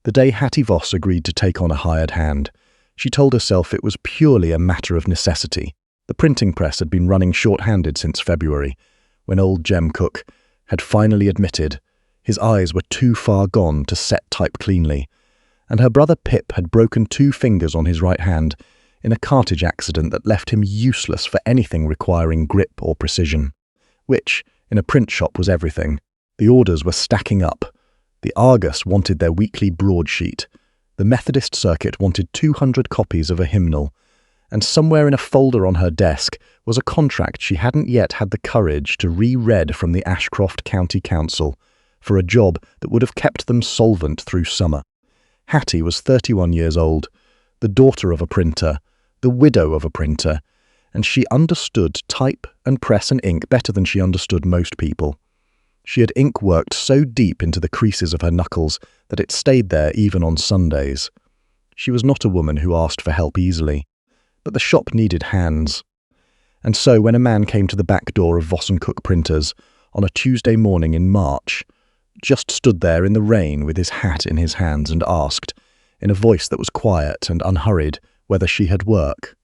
The day Hattie Voss agreed to take on a hired hand, she told herself it was purely a matter of necessity. The printing press had been running short-handed since February, when old Jem Cook had finally admitted his eyes were too far gone to set type cleanly, and her brother Pip had broken 2 fingers on his right hand in a cartage accident that left him useless for anything requiring grip or precision, which, in a print shop, was everything. The orders were stacking up. The Argus wanted their weekly broadsheet. The Methodist Circuit wanted 200 copies of a hymnal, and somewhere in a folder on her desk was a contract she hadn't yet had the courage to re-read from the Ashcroft County Council for a job that would have kept them solvent through summer. Hattie was 31 years old, the daughter of a printer, the widow of a printer, and she understood type and press and ink better than she understood most people. She had ink worked so deep into the creases of her knuckles that it stayed there even on Sundays. She was not a woman who asked for help easily, but the shop needed hands. And so when a man came to the back door of Voss & Cook Printers on a Tuesday morning in March, just stood there in the rain with his hat in his hands and asked, in a voice that was quiet and unhurried, whether she had work.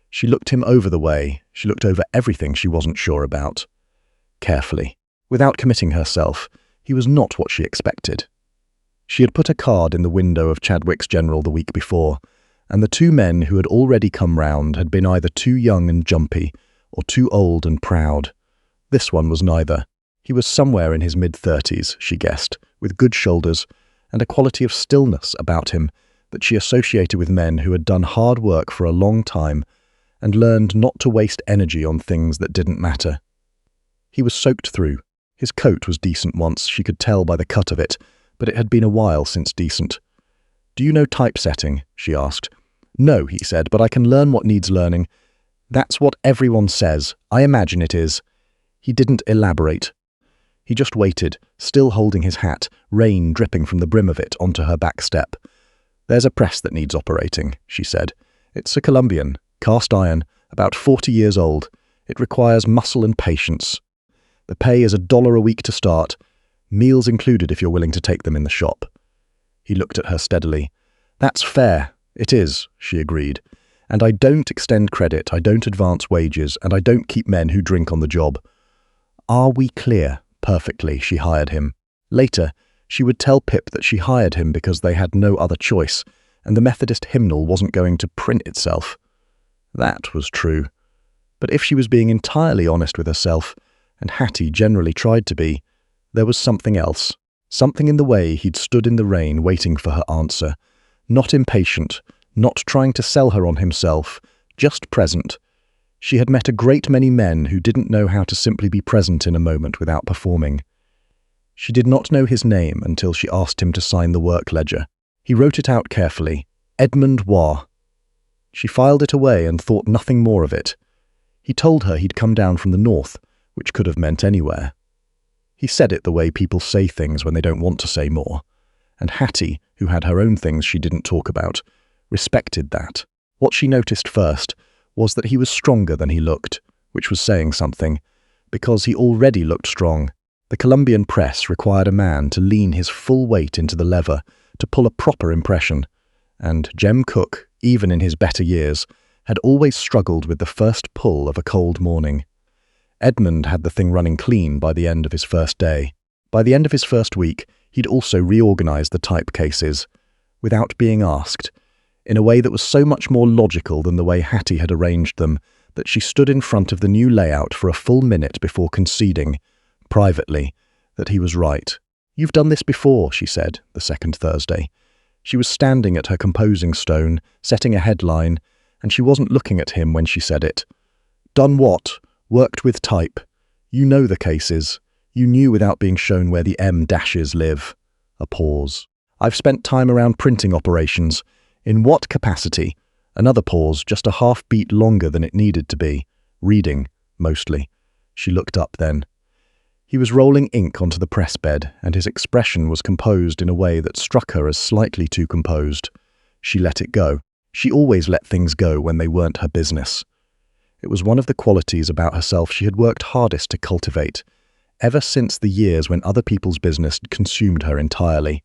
She looked him over the way. She looked over everything she wasn't sure about. Carefully. Without committing herself, he was not what she expected. She had put a card in the window of Chadwick's General the week before, and the 2 men who had already come round had been either too young and jumpy or too old and proud. This one was neither. He was somewhere in his mid-30s, she guessed, with good shoulders and a quality of stillness about him that she associated with men who had done hard work for a long time and learned not to waste energy on things that didn't matter. He was soaked through. His coat was decent once, she could tell by the cut of it, but it had been a while since decent. "Do you know typesetting?" she asked. "No," he said, "but I can learn what needs learning." "That's what everyone says. I imagine it is." He didn't elaborate. He just waited, still holding his hat, rain dripping from the brim of it onto her back step. "There's a press that needs operating," she said. "It's a Colombian, cast iron, about 40 years old. It requires muscle and patience. The pay is $1 a week to start, meals included if you're willing to take them in the shop." He looked at her steadily. "That's fair. It is," she agreed. "And I don't extend credit, I don't advance wages, and I don't keep men who drink on the job." "Are we clear?" Perfectly, she hired him. Later, she would tell Pip that she hired him because they had no other choice, and the Methodist hymnal wasn't going to print itself. That was true. But if she was being entirely honest with herself, and Hattie generally tried to be, there was something else. Something in the way he'd stood in the rain waiting for her answer. Not impatient, not trying to sell her on himself, just present. She had met a great many men who didn't know how to simply be present in a moment without performing. She did not know his name until she asked him to sign the work ledger. He wrote it out carefully. Edmund Harlaw. She filed it away and thought nothing more of it. He told her he'd come down from the north, which could have meant anywhere. He said it the way people say things when they don't want to say more, and Hattie, who had her own things she didn't talk about, respected that. What she noticed first was that he was stronger than he looked, which was saying something, because he already looked strong. The Colombian press required a man to lean his full weight into the lever to pull a proper impression, and Jem Cook, even in his better years, had always struggled with the first pull of a cold morning. Edmund had the thing running clean by the end of his first day. By the end of his first week, he'd also reorganized the type cases, without being asked, in a way that was so much more logical than the way Hattie had arranged them, that she stood in front of the new layout for a full minute before conceding, privately, that he was right. "You've done this before," she said, the second Thursday. She was standing at her composing stone, setting a headline, and she wasn't looking at him when she said it. "Done what? Worked with type. You know the cases. You knew without being shown where the M dashes live." A pause. "I've spent time around printing operations. In what capacity?" Another pause, just a half beat longer than it needed to be. "Reading, mostly." She looked up then. He was rolling ink onto the press bed, and his expression was composed in a way that struck her as slightly too composed. She let it go. She always let things go when they weren't her business. It was one of the qualities about herself she had worked hardest to cultivate, ever since the years when other people's business consumed her entirely.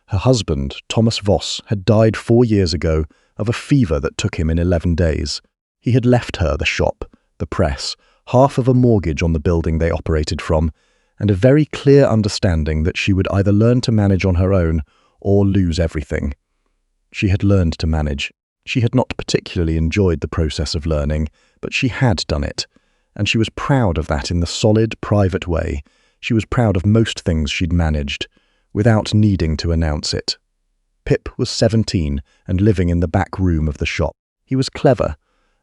Her husband, Thomas Voss, had died 4 years ago of a fever that took him in 11 days. He had left her the shop, the press, half of a mortgage on the building they operated from, and a very clear understanding that she would either learn to manage on her own or lose everything. She had learned to manage. She had not particularly enjoyed the process of learning, but she had done it, and she was proud of that in the solid, private way. She was proud of most things she'd managed, without needing to announce it. Pip was 17 and living in the back room of the shop. He was clever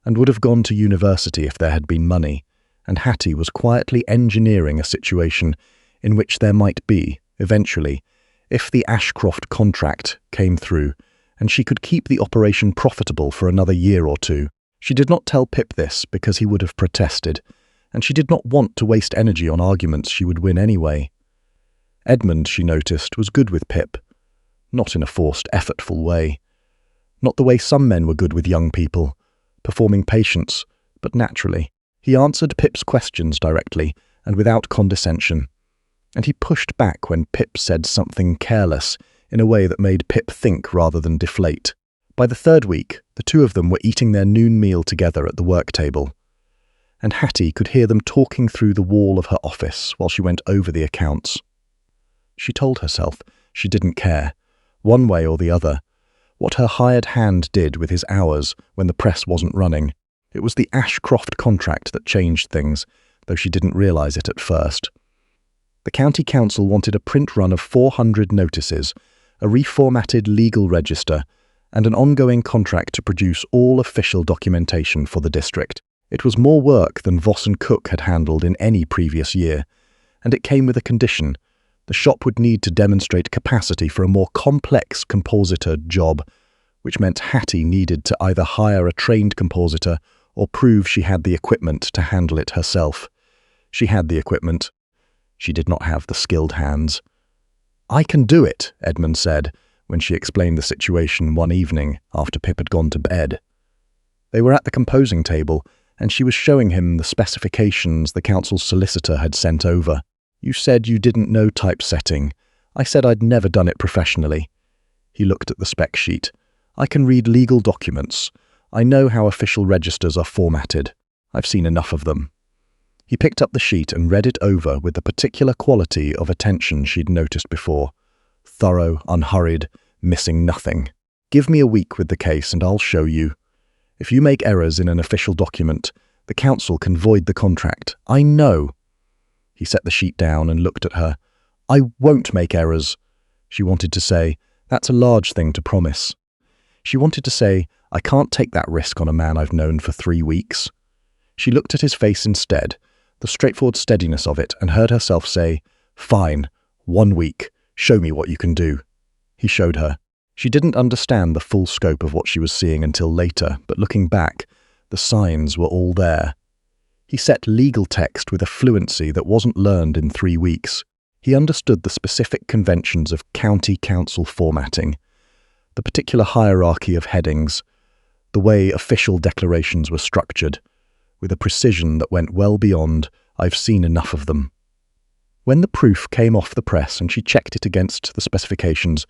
and would have gone to university if there had been money, and Hattie was quietly engineering a situation in which there might be, eventually, if the Ashcroft contract came through, and she could keep the operation profitable for another year or two. She did not tell Pip this because he would have protested, and she did not want to waste energy on arguments she would win anyway. Edmund, she noticed, was good with Pip, not in a forced, effortful way. Not the way some men were good with young people, performing patience, but naturally. He answered Pip's questions directly and without condescension, and he pushed back when Pip said something careless in a way that made Pip think rather than deflate. By the 3rd week, the two of them were eating their noon meal together at the work table, and Hattie could hear them talking through the wall of her office while she went over the accounts. She told herself she didn't care, one way or the other, what her hired hand did with his hours when the press wasn't running. It was the Ashcroft contract that changed things, though she didn't realise it at first. The county council wanted a print run of 400 notices, a reformatted legal register, and an ongoing contract to produce all official documentation for the district. It was more work than Voss and Cook had handled in any previous year, and it came with a condition. The shop would need to demonstrate capacity for a more complex compositor job, which meant Hattie needed to either hire a trained compositor or prove she had the equipment to handle it herself. She had the equipment. She did not have the skilled hands. "I can do it," Edmund said, when she explained the situation one evening after Pip had gone to bed. They were at the composing table, and she was showing him the specifications the council's solicitor had sent over. "You said you didn't know typesetting. I said I'd never done it professionally." He looked at the spec sheet. "I can read legal documents. I know how official registers are formatted. I've seen enough of them." He picked up the sheet and read it over with the particular quality of attention she'd noticed before. Thorough, unhurried, missing nothing. "Give me a week with the case and I'll show you. If you make errors in an official document, the council can void the contract. I know." He set the sheet down and looked at her. "I won't make errors." She wanted to say, "That's a large thing to promise." She wanted to say, "I can't take that risk on a man I've known for 3 weeks." She looked at his face instead, the straightforward steadiness of it, and heard herself say, "Fine, 1 week. Show me what you can do." He showed her. She didn't understand the full scope of what she was seeing until later, but looking back, the signs were all there. He set legal text with a fluency that wasn't learned in 3 weeks. He understood the specific conventions of county council formatting, the particular hierarchy of headings, the way official declarations were structured, with a precision that went well beyond, "I've seen enough of them." When the proof came off the press and she checked it against the specifications,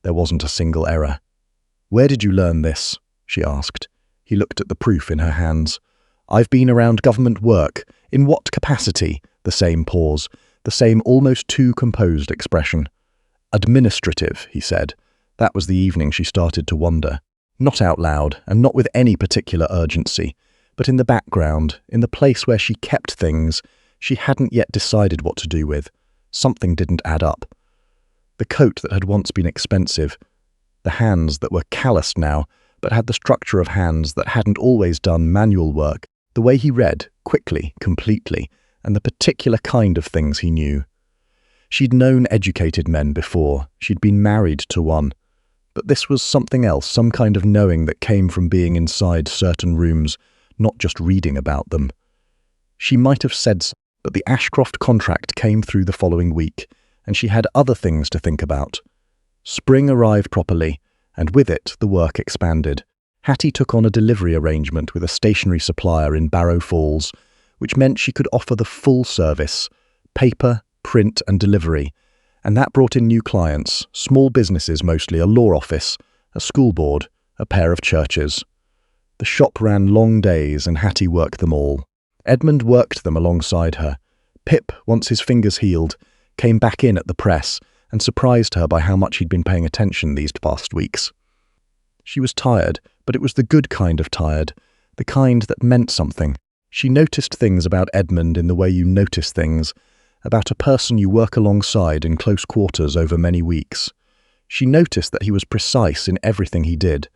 there wasn't a single error. "Where did you learn this?" she asked. He looked at the proof in her hands. "I've been around government work. In what capacity?" The same pause, the same almost too composed expression. "Administrative," he said. That was the evening she started to wonder. Not out loud, and not with any particular urgency, but in the background, in the place where she kept things she hadn't yet decided what to do with. Something didn't add up. The coat that had once been expensive, the hands that were calloused now, but had the structure of hands that hadn't always done manual work, the way he read, quickly, completely, and the particular kind of things he knew. She'd known educated men before, she'd been married to one, but this was something else, some kind of knowing that came from being inside certain rooms, not just reading about them. She might have said so, but the Ashcroft contract came through the following week, and she had other things to think about. Spring arrived properly, and with it the work expanded. Hattie took on a delivery arrangement with a stationery supplier in Barrow Falls, which meant she could offer the full service, paper, print and delivery, And that brought in new clients, small businesses mostly, a law office, a school board, a pair of churches. The shop ran long days and Hattie worked them all. Edmund worked them alongside her. Pip, once his fingers healed, came back in at the press and surprised her by how much he'd been paying attention these past weeks. She was tired, but it was the good kind of tired, the kind that meant something. She noticed things about Edmund in the way you notice things, about a person you work alongside in close quarters over many weeks. She noticed that he was precise in everything he did,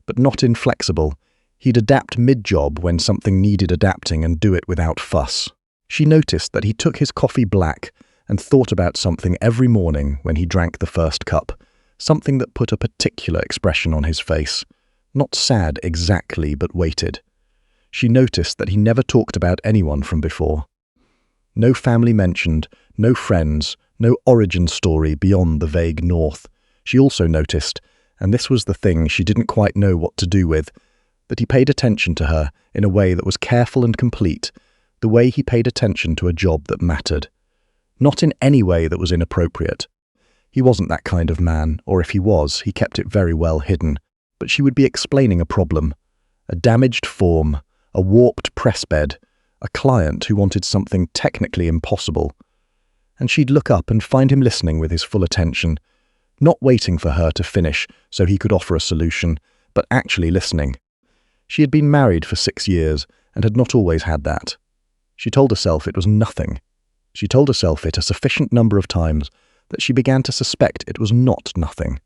but not inflexible. He'd adapt mid-job when something needed adapting and do it without fuss. She noticed that he took his coffee black and thought about something every morning when he drank the first cup, something that put a particular expression on his face. Not sad exactly, but weighted. She noticed that he never talked about anyone from before. No family mentioned, no friends, no origin story beyond the vague north. She also noticed, and this was the thing she didn't quite know what to do with, that he paid attention to her in a way that was careful and complete, the way he paid attention to a job that mattered. Not in any way that was inappropriate. He wasn't that kind of man, or if he was, he kept it very well hidden. But she would be explaining a problem, a damaged form, a warped press bed, a client who wanted something technically impossible. And she'd look up and find him listening with his full attention, not waiting for her to finish so he could offer a solution, but actually listening. She had been married for 6 years and had not always had that. She told herself it was nothing. She told herself it a sufficient number of times that she began to suspect it was not nothing.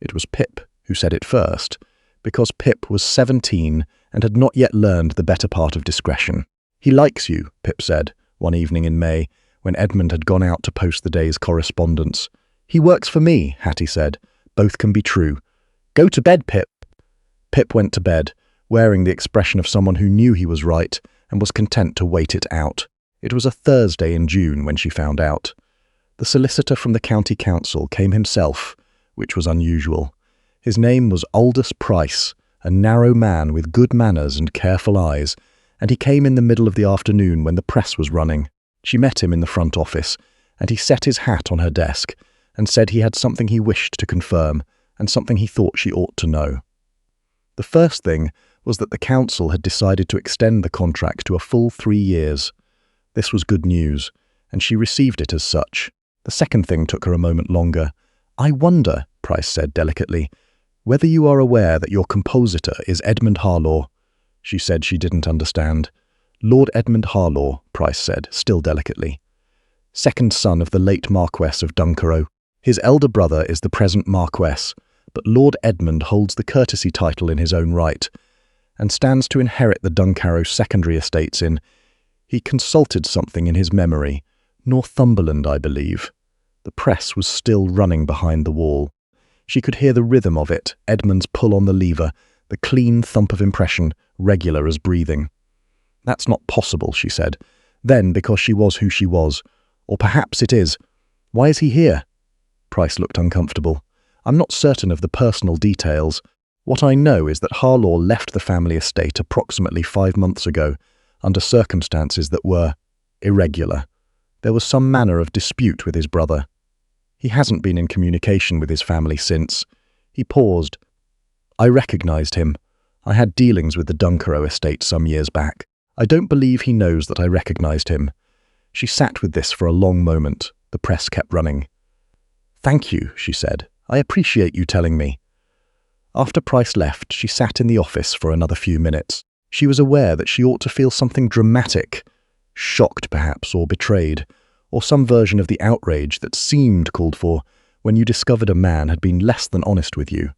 It was Pip who said it first, because Pip was 17 and had not yet learned the better part of discretion. "He likes you," Pip said, one evening in May, when Edmund had gone out to post the day's correspondence. "He works for me," Hattie said. "Both can be true." "Go to bed, Pip." Pip went to bed, wearing the expression of someone who knew he was right and was content to wait it out. It was a Thursday in June when she found out. The solicitor from the county council came himself, which was unusual. His name was Aldous Price, a narrow man with good manners and careful eyes, and he came in the middle of the afternoon when the press was running. She met him in the front office, and he set his hat on her desk and said he had something he wished to confirm and something he thought she ought to know. The first thing was that the council had decided to extend the contract to a full 3 years. This was good news, and she received it as such. The second thing took her a moment longer. "I wonder," Price said delicately, "whether you are aware that your compositor is Edmund Harlaw." She said she didn't understand. "Lord Edmund Harlaw," Price said, still delicately. "Second son of the late Marquess of Dunkerow. His elder brother is the present Marquess, but Lord Edmund holds the courtesy title in his own right, and stands to inherit the Duncarrow secondary estates in, he consulted something in his memory, Northumberland, I believe." The press was still running behind the wall. She could hear the rhythm of it, Edmund's pull on the lever, the clean thump of impression, regular as breathing. "That's not possible," she said. Then, because she was who she was. "Or perhaps it is. Why is he here?" Price looked uncomfortable. "I'm not certain of the personal details. What I know is that Harlaw left the family estate approximately 5 months ago, under circumstances that were irregular. There was some manner of dispute with his brother. He hasn't been in communication with his family since." He paused. "I recognized him. I had dealings with the Dunkerow estate some years back. I don't believe he knows that I recognized him." She sat with this for a long moment. The press kept running. "Thank you," she said. "I appreciate you telling me." After Price left, she sat in the office for another few minutes. She was aware that she ought to feel something dramatic, shocked perhaps, or betrayed, or some version of the outrage that seemed called for when you discovered a man had been less than honest with you.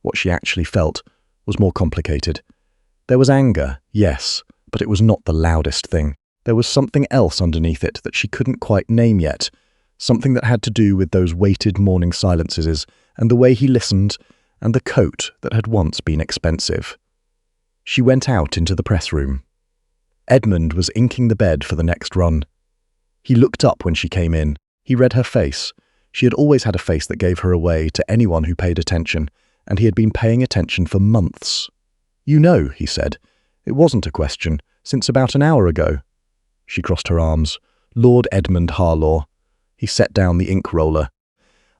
What she actually felt was more complicated. There was anger, yes, but it was not the loudest thing. There was something else underneath it that she couldn't quite name yet, something that had to do with those weighted morning silences and the way he listened and the coat that had once been expensive. She went out into the press room. Edmund was inking the bed for the next run. He looked up when she came in. He read her face. She had always had a face that gave her away to anyone who paid attention, and he had been paying attention for months. "You know," he said. "It wasn't a question, since about an hour ago." She crossed her arms. "Lord Edmund Harlaw." He set down the ink roller.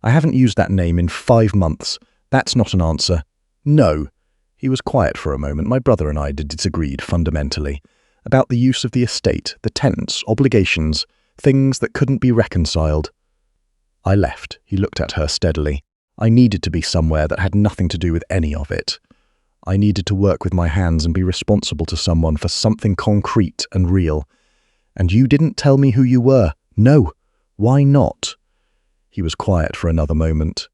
I haven't used that name in 5 months. That's not an answer. No. He was quiet for a moment. My brother and I disagreed fundamentally about the use of the estate, the tenants, obligations, things that couldn't be reconciled. I left. He looked at her steadily. I needed to be somewhere that had nothing to do with any of it. I needed to work with my hands and be responsible to someone for something concrete and real. And you didn't tell me who you were. No. Why not? He was quiet for another moment.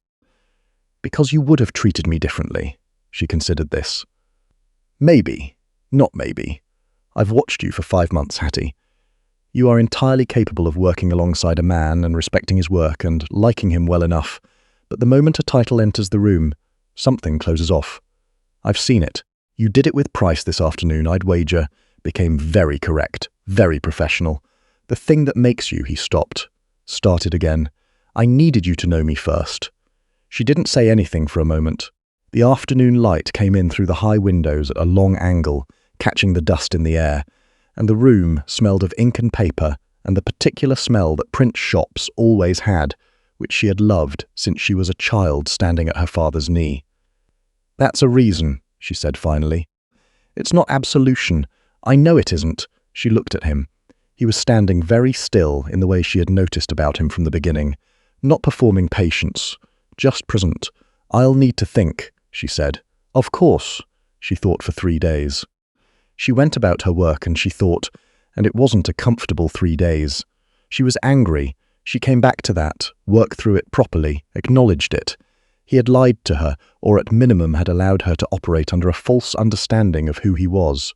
Because you would have treated me differently. She considered this. Maybe. Not maybe. I've watched you for 5 months, Hattie. You are entirely capable of working alongside a man and respecting his work and liking him well enough. But the moment a title enters the room, something closes off. I've seen it. You did it with Price this afternoon, I'd wager. Became very correct, very professional. The thing that makes you, he stopped. Started again. I needed you to know me first. She didn't say anything for a moment. The afternoon light came in through the high windows at a long angle, catching the dust in the air, and the room smelled of ink and paper and the particular smell that print shops always had, which she had loved since she was a child standing at her father's knee. That's a reason, she said finally. It's not absolution. I know it isn't. She looked at him. He was standing very still in the way she had noticed about him from the beginning, not performing patience, just present. I'll need to think, she said. Of course, she thought for 3 days. She went about her work and she thought, and it wasn't a comfortable 3 days. She was angry. She came back to that, worked through it properly, acknowledged it. He had lied to her, or at minimum had allowed her to operate under a false understanding of who he was.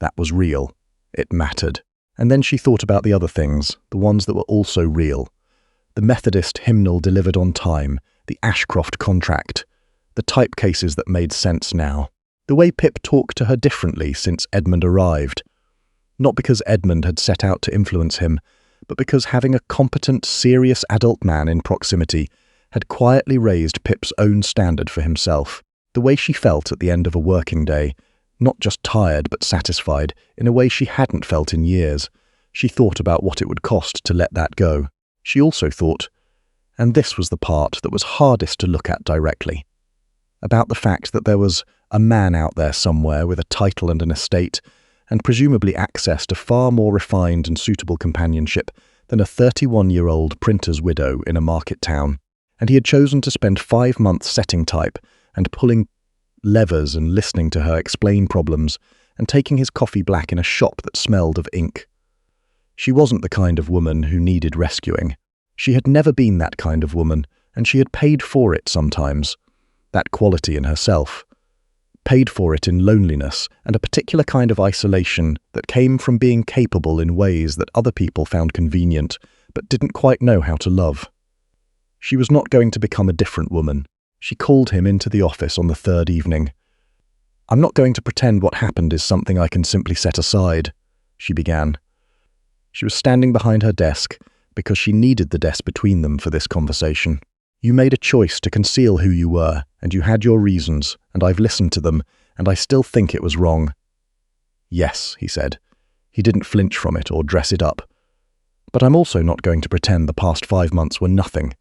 That was real. It mattered. And then she thought about the other things, the ones that were also real. The Methodist hymnal delivered on time, the Ashcroft contract, the type cases that made sense now. The way Pip talked to her differently since Edmund arrived. Not because Edmund had set out to influence him, but because having a competent, serious adult man in proximity had quietly raised Pip's own standard for himself. The way she felt at the end of a working day, not just tired but satisfied, in a way she hadn't felt in years. She thought about what it would cost to let that go. She also thought, and this was the part that was hardest to look at directly, about the fact that there was a man out there somewhere with a title and an estate, and presumably access to far more refined and suitable companionship than a 31-year-old printer's widow in a market town. And he had chosen to spend 5 months setting type and pulling levers and listening to her explain problems and taking his coffee black in a shop that smelled of ink. She wasn't the kind of woman who needed rescuing. She had never been that kind of woman, and she had paid for it sometimes. That quality in herself. Paid for it in loneliness and a particular kind of isolation that came from being capable in ways that other people found convenient but didn't quite know how to love. She was not going to become a different woman. She called him into the office on the 3rd evening. I'm not going to pretend what happened is something I can simply set aside, she began. She was standing behind her desk because she needed the desk between them for this conversation. You made a choice to conceal who you were, and you had your reasons, and I've listened to them, and I still think it was wrong. Yes, he said. He didn't flinch from it or dress it up. But I'm also not going to pretend the past 5 months were nothing.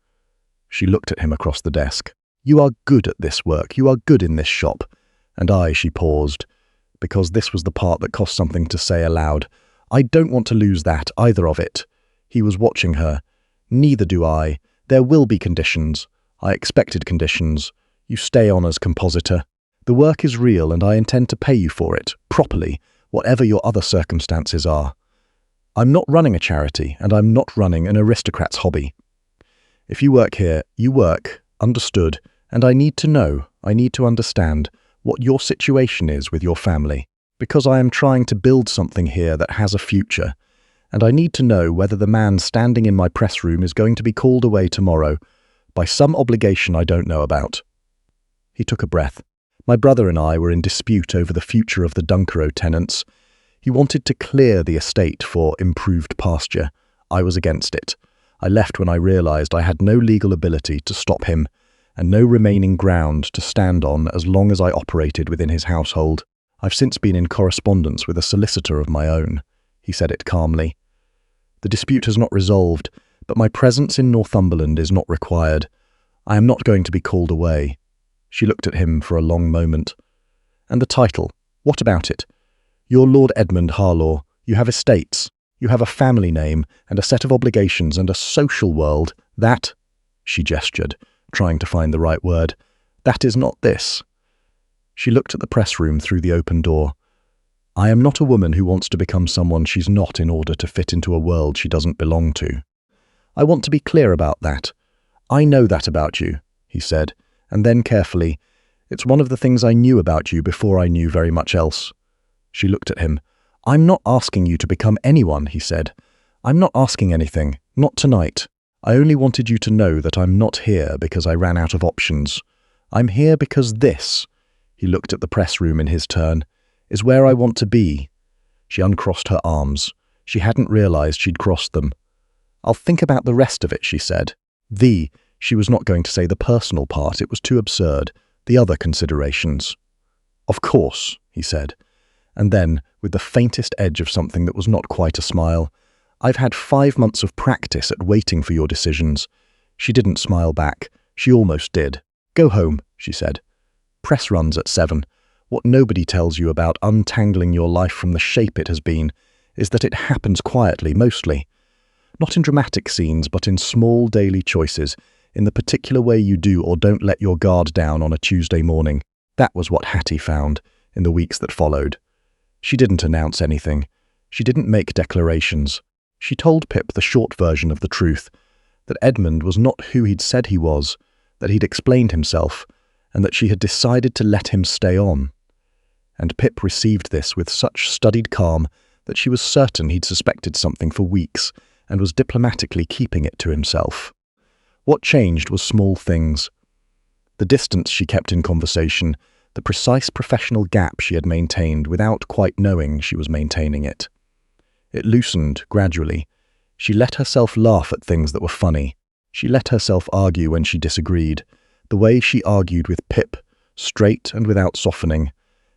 She looked at him across the desk. You are good at this work. You are good in this shop. And she paused, because this was the part that cost something to say aloud. I don't want to lose that, either of it. He was watching her. Neither do I. There will be conditions. I expected conditions. You stay on as compositor. The work is real and I intend to pay you for it, properly, whatever your other circumstances are. I'm not running a charity and I'm not running an aristocrat's hobby. If you work here, you work, understood, and I need to know, I need to understand what your situation is with your family, because I am trying to build something here that has a future. And I need to know whether the man standing in my press room is going to be called away tomorrow by some obligation I don't know about. He took a breath. My brother and I were in dispute over the future of the Dunkero tenants. He wanted to clear the estate for improved pasture. I was against it. I left when I realized I had no legal ability to stop him and no remaining ground to stand on as long as I operated within his household. I've since been in correspondence with a solicitor of my own. He said it calmly. The dispute has not resolved, But my presence in Northumberland is not required. I am not going to be called away." She looked at him for a long moment. "And the title, what about it? You're Lord Edmund Harlaw. You have estates. You have a family name and a set of obligations and a social world. That," she gestured, trying to find the right word, "that is not this." She looked at the press room through the open door. "I am not a woman who wants to become someone she's not in order to fit into a world she doesn't belong to. I want to be clear about that. I know that about you," he said, and then carefully, "it's one of the things I knew about you before I knew very much else." She looked at him. "I'm not asking you to become anyone," he said. "I'm not asking anything, not tonight. I only wanted you to know that I'm not here because I ran out of options. I'm here because this," he looked at the press room in his turn, "is where I want to be." She uncrossed her arms. She hadn't realized she'd crossed them. "I'll think about the rest of it," she said. She was not going to say the personal part, it was too absurd. The other considerations. "Of course," he said. And then, with the faintest edge of something that was not quite a smile, "I've had 5 months of practice at waiting for your decisions." She didn't smile back. She almost did. "Go home," she said. "Press runs at 7. What nobody tells you about untangling your life from the shape it has been is that it happens quietly, mostly. Not in dramatic scenes, but in small daily choices, in the particular way you do or don't let your guard down on a Tuesday morning." That was what Hattie found in the weeks that followed. She didn't announce anything. She didn't make declarations. She told Pip the short version of the truth, that Edmund was not who he'd said he was, that he'd explained himself, and that she had decided to let him stay on. And Pip received this with such studied calm that she was certain he'd suspected something for weeks and was diplomatically keeping it to himself. What changed was small things. The distance she kept in conversation, the precise professional gap she had maintained without quite knowing she was maintaining it. It loosened gradually. She let herself laugh at things that were funny. She let herself argue when she disagreed, the way she argued with Pip, straight and without softening,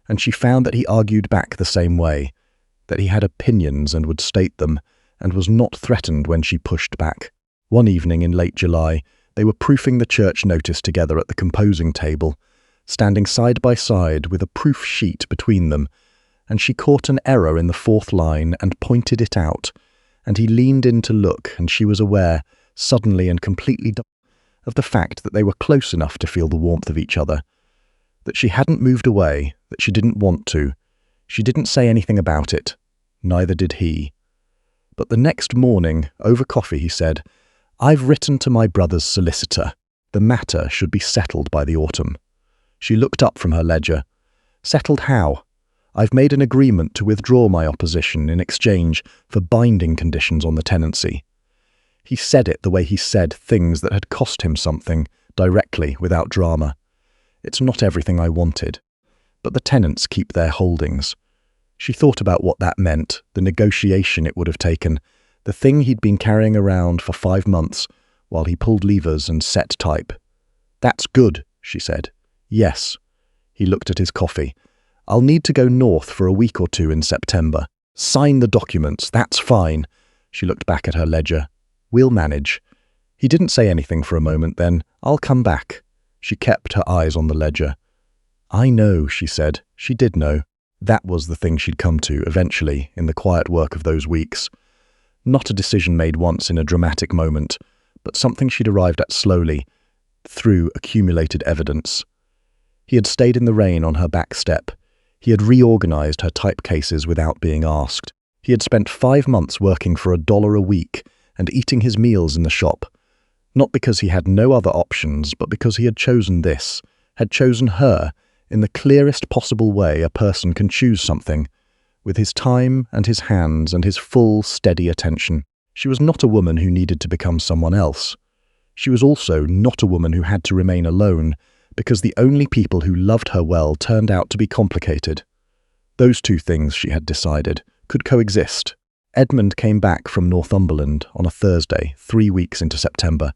and she found that he argued back the same way, that he had opinions and would state them, and was not threatened when she pushed back. One evening in late July, they were proofing the church notice together at the composing table, standing side by side with a proof sheet between them, and she caught an error in the 4th line and pointed it out, and he leaned in to look, and she was aware, suddenly and completely, of the fact that they were close enough to feel the warmth of each other, that she hadn't moved away, that she didn't want to. She didn't say anything about it. Neither did he. But the next morning, over coffee, he said, "I've written to my brother's solicitor. The matter should be settled by the autumn." She looked up from her ledger. "Settled how?" "I've made an agreement to withdraw my opposition in exchange for binding conditions on the tenancy." He said it the way he said things that had cost him something, directly, without drama. "It's not everything I wanted. But the tenants keep their holdings." She thought about what that meant, the negotiation it would have taken, the thing he'd been carrying around for 5 months while he pulled levers and set type. "That's good," she said. "Yes." He looked at his coffee. "I'll need to go north for a week or 2 in September. Sign the documents, that's fine." She looked back at her ledger. "We'll manage." He didn't say anything for a moment, then, "I'll come back." She kept her eyes on the ledger. "I know," she said. She did know. That was the thing she'd come to, eventually, in the quiet work of those weeks. Not a decision made once in a dramatic moment, but something she'd arrived at slowly, through accumulated evidence. He had stayed in the rain on her back step. He had reorganized her type cases without being asked. He had spent 5 months working for $1 a week and eating his meals in the shop. Not because he had no other options, but because he had chosen this, had chosen her, in the clearest possible way a person can choose something, with his time and his hands and his full, steady attention. She was not a woman who needed to become someone else. She was also not a woman who had to remain alone, because the only people who loved her well turned out to be complicated. Those 2 things, she had decided, could coexist. Edmund came back from Northumberland on a Thursday, 3 weeks into September,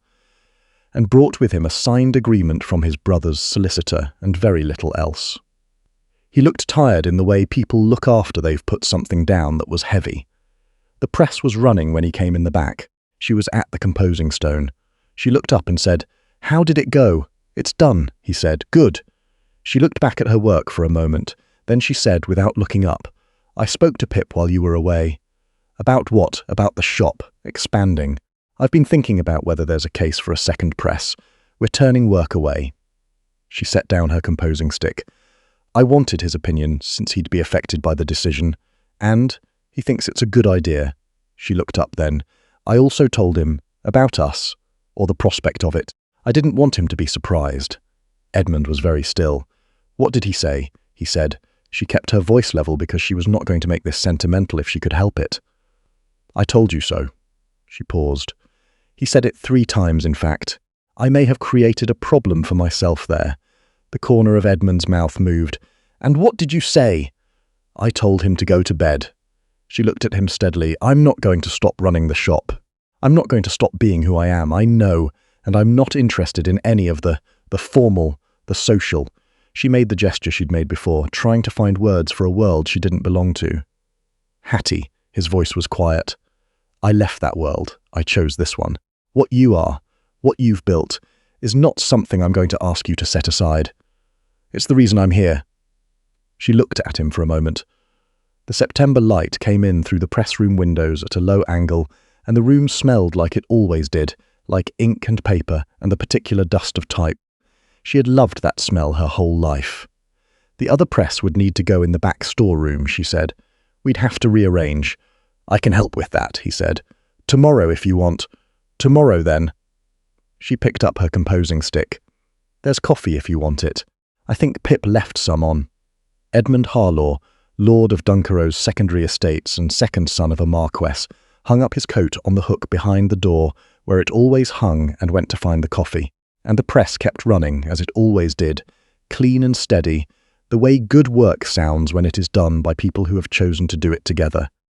and brought with him a signed agreement from his brother's solicitor and very little else. He looked tired in the way people look after they've put something down that was heavy. The press was running when he came in the back. She was at the composing stone. She looked up and said, "How did it go?" "It's done," he said. "Good." She looked back at her work for a moment. Then she said, without looking up, "I spoke to Pip while you were away." "About what?" "About the shop, expanding. I've been thinking about whether there's a case for a second press. We're turning work away." She set down her composing stick. "I wanted his opinion, since he'd be affected by the decision. And he thinks it's a good idea." She looked up then. "I also told him about us, or the prospect of it. I didn't want him to be surprised." Edmund was very still. "What did he say?" he said. She kept her voice level because she was not going to make this sentimental if she could help it. "I told you so." She paused. "He said it 3 times, in fact. I may have created a problem for myself there." The corner of Edmund's mouth moved. "And what did you say?" "I told him to go to bed." She looked at him steadily. "I'm not going to stop running the shop. I'm not going to stop being who I am, I know, and I'm not interested in any of the formal, the social." She made the gesture she'd made before, trying to find words for a world she didn't belong to. "Hattie," his voice was quiet. "I left that world. I chose this one. What you are, what you've built, is not something I'm going to ask you to set aside. It's the reason I'm here." She looked at him for a moment. The September light came in through the press room windows at a low angle, and the room smelled like it always did, like ink and paper and the particular dust of type. She had loved that smell her whole life. "The other press would need to go in the back storeroom," she said. "We'd have to rearrange." "I can help with that," he said. "Tomorrow if you want." "Tomorrow then." She picked up her composing stick. "There's coffee if you want it. I think Pip left some on." Edmund Harlaw, Lord of Dunkero's secondary estates and second son of a marquess, hung up his coat on the hook behind the door where it always hung and went to find the coffee. And the press kept running, as it always did, clean and steady, the way good work sounds when it is done by people who have chosen to do it together.